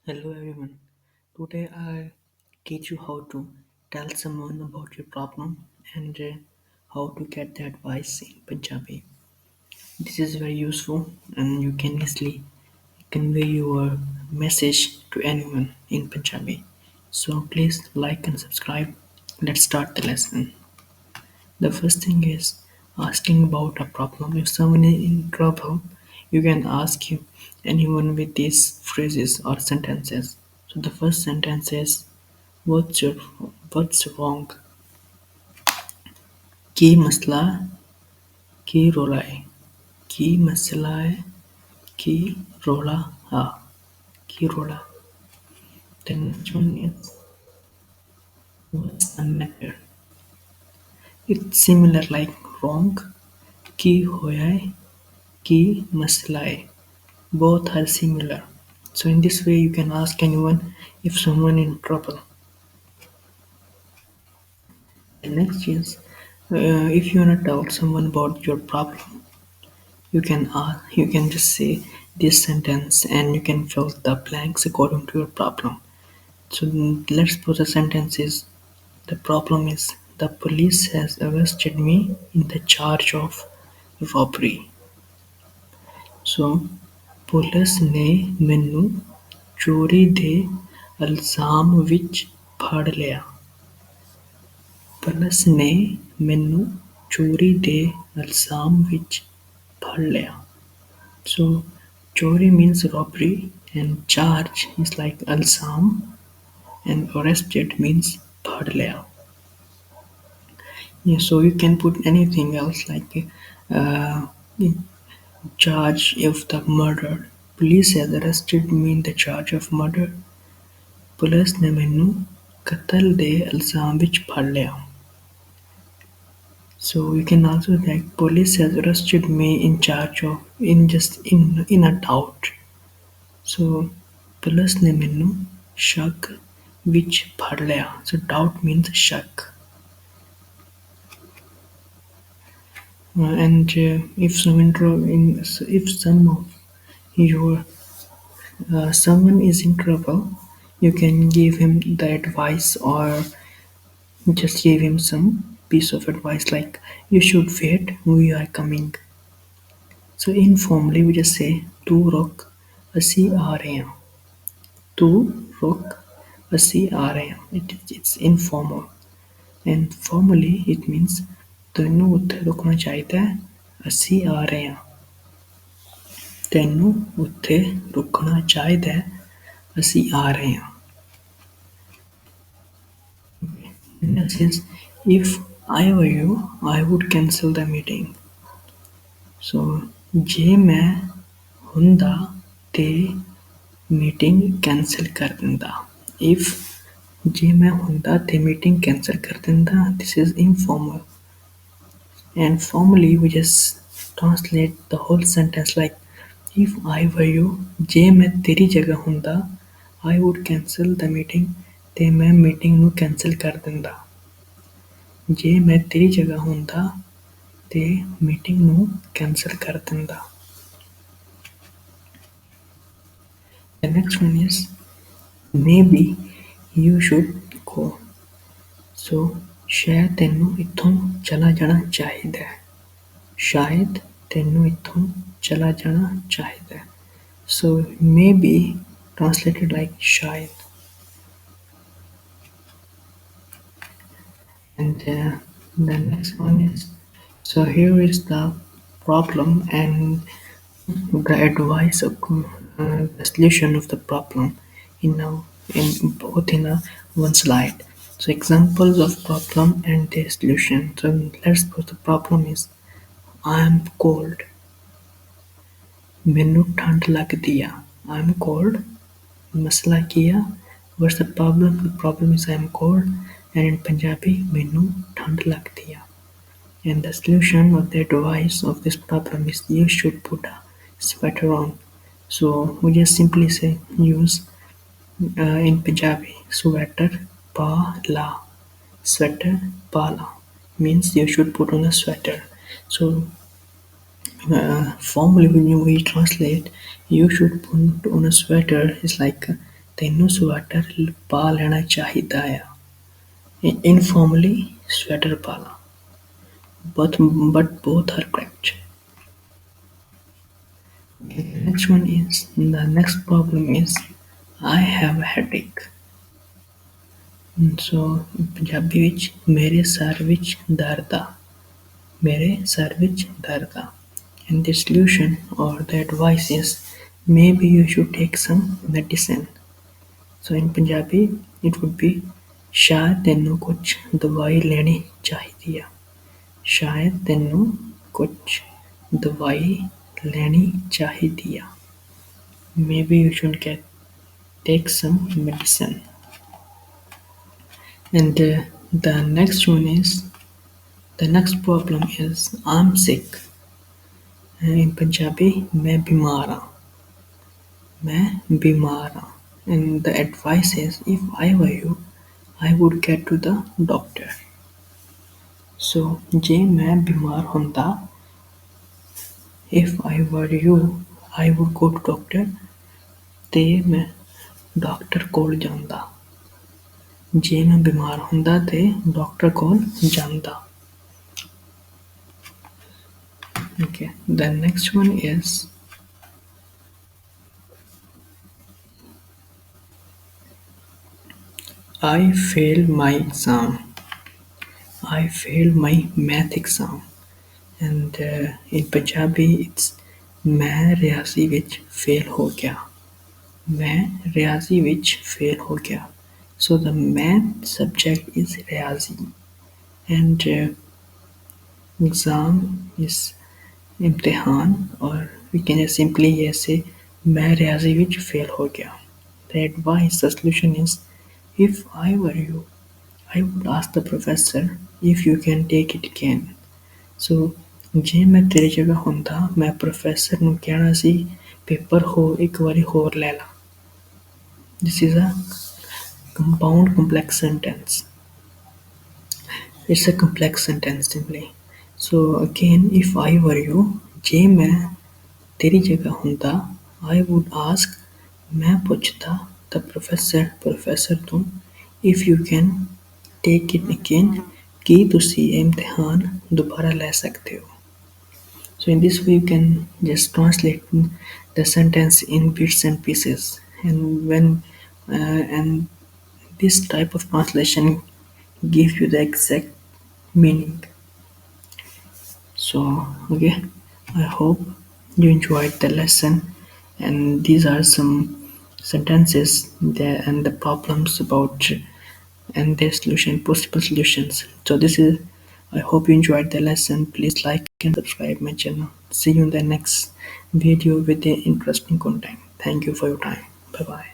Hello everyone. Today I'll teach you how to tell someone about your problem and how to get the advice in Punjabi. This is very useful and you can easily convey your message to anyone in Punjabi. So please like and subscribe. Let's start the lesson. The first thing is asking about a problem. If someone is in trouble, you can ask him anyone with these phrases or sentences. So the first sentence is what's your what's wrong? की मसला की रोला है की मसला है की rola ha की rola. Then next one is what's the matter? It's similar like wrong की होया है की मसला है. Both are similar. So in this way you can ask anyone if someone in trouble. The next is if you wanna tell someone about your problem, you can just say this sentence and you can fill the blanks according to your problem. So let's put the sentence is the problem is the police has arrested me in the charge of robbery. So police ਨੇ ਮੈਨੂੰ ਚੋਰੀ ਦੇ ਇਲਜ਼ਾਮ ਵਿੱਚ ਫੜ ਲਿਆ। Police ਨੇ ਮੈਨੂੰ ਚੋਰੀ ਦੇ ਇਲਜ਼ਾਮ ਵਿੱਚ ਫੜ ਲਿਆ। So chori means robbery and charge is like ilzam and arrested means phad liya. Yeah, so you can put anything else like uh, charge of the murder. Police has arrested me in the charge of murder. Police ने मैनू कत्ल दे इल्जाम विच फड़ लिया. So you can also like police has arrested me in charge of in a doubt. So police ने मैनू शक विच फड़ लिया. So doubt means शक. And if some of your someone is in trouble, you can give him the advice or just give him some piece of advice like you should wait, we are coming. So informally we just say तू रुक ਅਸੀਂ ਆ ਰਹੇ ਹਾਂ. तू रुक ਅਸੀਂ ਆ ਰਹੇ ਹਾਂ. It's informal. And formally it means ਤੈਨੂੰ ਉੱਥੇ ਰੁਕਣਾ ਚਾਹੀਦਾ ਹੈ ਅਸੀਂ ਆ ਰਹੇ ਹਾਂ. ਤੈਨੂੰ ਉੱਥੇ ਰੁਕਣਾ ਚਾਹੀਦਾ ਹੈ ਅਸੀਂ ਆ ਰਹੇ ਹਾਂ. Next is if I were you, I would cancel the meeting. So ਜੇ ਮੈਂ ਹੁੰਦਾ ਤੇ ਮੀਟਿੰਗ ਕੈਂਸਲ ਕਰ ਦਿੰਦਾ. If ਜੇ ਮੈਂ ਹੁੰਦਾ ਤੇ ਮੀਟਿੰਗ ਕੈਂਸਲ ਕਰ ਦਿੰਦਾ. This is informal. And formally we just translate the whole sentence like if I were you, ਜੇ ਮੈਂ ਤੇਰੀ ਜਗ੍ਹਾ ਹੁੰਦਾ I would cancel the meeting ਤੇ ਮੈਂ ਮੀਟਿੰਗ ਨੂੰ ਕੈਂਸਲ ਕਰ ਦਿੰਦਾ. ਜੇ ਮੈਂ ਤੇਰੀ ਜਗ੍ਹਾ ਹੁੰਦਾ ਤੇ ਮੀਟਿੰਗ ਨੂੰ ਕੈਂਸਲ ਕਰ ਦਿੰਦਾ. The next one is maybe you should go. So ਸ਼ਾਇਦ ਤੈਨੂੰ ਇੱਥੋਂ ਚਲਾ ਜਾਣਾ ਚਾਹੀਦਾ ਹੈ. ਸ਼ਾਇਦ ਤੈਨੂੰ ਇੱਥੋਂ ਚਲਾ ਜਾਣਾ ਚਾਹੀਦਾ ਹੈ. So maybe translated like ਸ਼ਾਇਦ. And the next one is so here is the problem and the advice of the solution of the problem in both in a one slide. So examples of problem and their solution. So let's suppose the problem is I am cold. ਮੈਨੂੰ ਠੰਡ ਲੱਗਦੀ ਆ. I am cold. ਮਸਲਾ ਕੀ ਆ? What's the problem? The problem is I am cold and in Punjabi ਮੈਨੂੰ ਠੰਡ ਲੱਗਦੀ ਆ. And the solution or the advice of this problem is you should put a sweater on. So we just simply say use in Punjabi sweater pala. Sweater pala means you should put on a sweater. So formally when we translate you should put on a sweater is like ਤੈਨੂੰ sweater ਪਾ ਲੈਣਾ ਚਾਹੀਦਾ ਆ। Informally, sweater ਪਾ ਲਾ। But both are correct. The next problem is I have a headache. So Punjabi ਵਿੱਚ ਮੇਰੇ ਸਿਰ ਵਿੱਚ ਦਰਦ ਆ। ਮੇਰੇ ਸਿਰ ਵਿੱਚ ਦਰਦ ਆ। And the solution or the advice is maybe you should take some medicine. So in Punjabi it would be ਸ਼ਾਇਦ ਤੈਨੂੰ ਕੁਝ ਦਵਾਈ ਲੈਣੀ ਚਾਹੀਦੀ ਆ। ਸ਼ਾਇਦ ਤੈਨੂੰ ਕੁਝ ਦਵਾਈ ਲੈਣੀ ਚਾਹੀਦੀ ਆ। Maybe you should take some medicine. And the next problem is I'm sick. In Punjabi मैं बीमार हाँ। मैं बीमार हाँ। And the advice is if I were you I would get to the doctor. So ਜੇ ਮੈਂ बीमार ਹੁੰਦਾ if I were you I would go to doctor ਤੇ ਮੈਂ ਡਾਕਟਰ ਕੋਲ ਜਾਂਦਾ। ਜੇ ਮੈਂ बीमार ਹੁੰਦਾ ਤੇ ਡਾਕਟਰ ਕੋਲ ਜਾਂਦਾ। Okay, the next one is I failed my exam. I failed my math exam. And in Punjabi it's मैं रियाजी ਵਿੱਚ fail ਹੋ ਗਿਆ। मैं रियाजी ਵਿੱਚ fail ਹੋ ਗਿਆ। So the math subject is riyazi and exam is imtihan or we can just simply say मैं रियाजी ਵਿੱਚ fail हो गया। The advice, the solution is if I were you I would ask the professor if you can take it again. So ਜੇ ਮੈਂ ਤੇਰੀ ਜਗ੍ਹਾ ਹੁੰਦਾ ਮੈਂ ਪ੍ਰੋਫੈਸਰ ਨੂੰ ਕਹਿਣਾ ਸੀ ਪੇਪਰ ਇੱਕ ਵਾਰੀ ਹੋਰ ਲੈ ਲਾ। This is a compound complex sentence. It's a complex sentence simply. So again if I were you ਜੇ ਮੈਂ ਤੇਰੀ ਜਗ੍ਹਾ ਹੁੰਦਾ I would ask ਮੈਂ ਪੁੱਛਦਾ the professor ਤੋਂ if you can take it again ਕੀ ਤੁਸੀਂ ਇਹ ਇਮਤਿਹਾਨ ਦੁਬਾਰਾ ਲੈ ਸਕਦੇ ਹੋ। So in this way you can just translate the sentence in bits and pieces and this type of translation gives you the exact meaning. So okay, I hope you enjoyed the lesson and these are some sentences there and the problems about and their possible solutions. So this is I hope you enjoyed the lesson. Please like and subscribe my channel. See you in the next video with the interesting content. Thank you for your time. Bye bye.